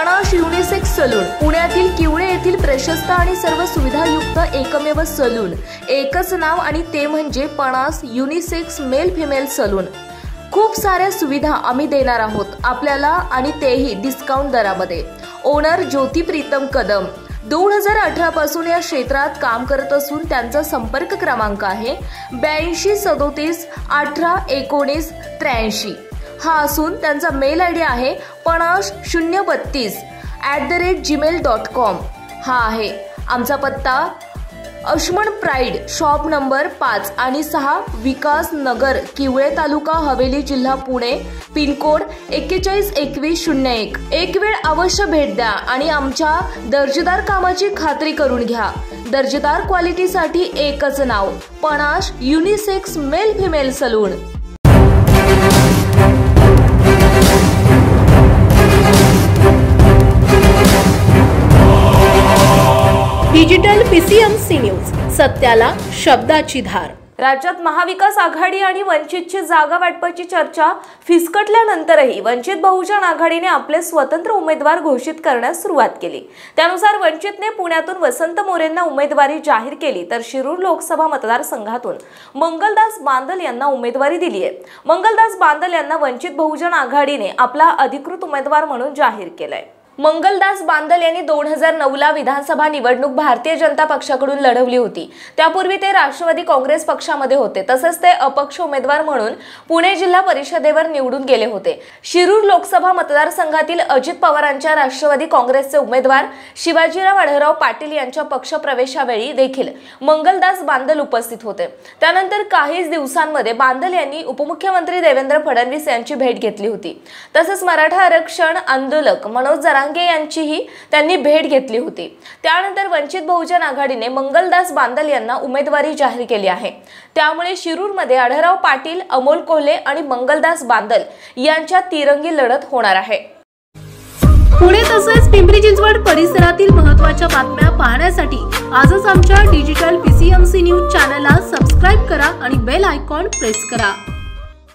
पणाश unisex salon पुण्यातील किवळे येथील प्रशस्त आणि सर्व सुविधायुक्त एकमेव सलून, एकच नाव आणि ते म्हणजे पणाश युनिसेक्स मेल फिमेल सलून। खूप साऱ्या सुविधा आम्ही देणार आहोत आपल्याला आणि तेही डिस्काउंट दरामध्ये। ओनर ज्योती प्रीतम कदम 2018 पासून या क्षेत्रात काम करत असून त्यांचा संपर्क क्रमांक आहे 82 37 18 19 83 हा असून त्यांचा मेल आयडी आहे panash032@gmail.com हा आहे। आमचा पत्ता अश्मन प्राईड शॉप नंबर 5 आणि 6 विकास नगर किवळे तालुका हवेली जिल्हा पुणे पिनकोड 412101। एक वेळ अवश्य भेट द्या आणि आमच्या दर्जेदार कामाची खात्री करून घ्या। दर्जेदार क्वालिटीसाठी एकच नाव Panash unisex male female salon. Digital PCMC news, सत्याला शब्दाची धार। राज्यात महाविकास आघाडी आणि वंचितची जागा वाटपाची चर्चा फिसकटल्यानंतरही वंचित बहुजन आघाडीने आपले स्वतंत्र उमेदवार घोषित करण्यास सुरुवात केली। त्यानुसार वंचितने पुण्यातून वसंत मोरेंना उमेदवारी जाहीर केली तर शिरूर लोकसभा मतदारसंघातून मंगलदास बांदल यांना उमेदवारी दिली आहे। मंगलदास बांदल यांना वंचित बहुजन आघाडीने आपला अधिकृत उमेदवार म्हणून जाहीर केलाय। मंगलदास बांदल यांनी 2009ला विधानसभा निवडणूक भारतीय जनता पक्षाकडून लढवली होती। त्यापूर्वी ते राष्ट्रवादी काँग्रेस पक्षामध्ये होते, तसेच ते अपक्ष उमेदवार म्हणून पुणे जिल्हा परिषदेवर निवडून गेले होते। शिरूर लोकसभा मतदारसंघातील अजित पवारांच्या राष्ट्रवादी काँग्रेसचे उमेदवार शिवाजीराव आढळराव पाटील यांच्या पक्षप्रवेशावेळी देखील मंगलदास बांदल उपस्थित होते। त्यानंतर काहीच दिवसांमध्ये बांदल यांनी उपमुख्यमंत्री देवेंद्र फडणवीस यांची भेट घेतली होती। तसेच मराठा आरक्षण आंदोलक मनोज जरांगे यांचीही त्यांनी भेट घेतली होती। त्यानंतर वंचित बहुजन आघाडीने मंगलदास बांदल यांना उमेदवारी जाहीर केली आहे। त्यामुळे शिरूरमध्ये आढळराव पाटील, अमोल कोल्हे आणि मंगलदास बांदल यांच्यात तिरंगी लढत होणार आहे। पुणे तसेच पिंपरी चिंचवड परिसरातील महत्त्वाच्या बातम्या पाहण्यासाठी आजच आमच्या डिजिटल PCMC न्यूज चॅनलला सबस्क्राइब करा आणि बेल आयकॉन प्रेस करा।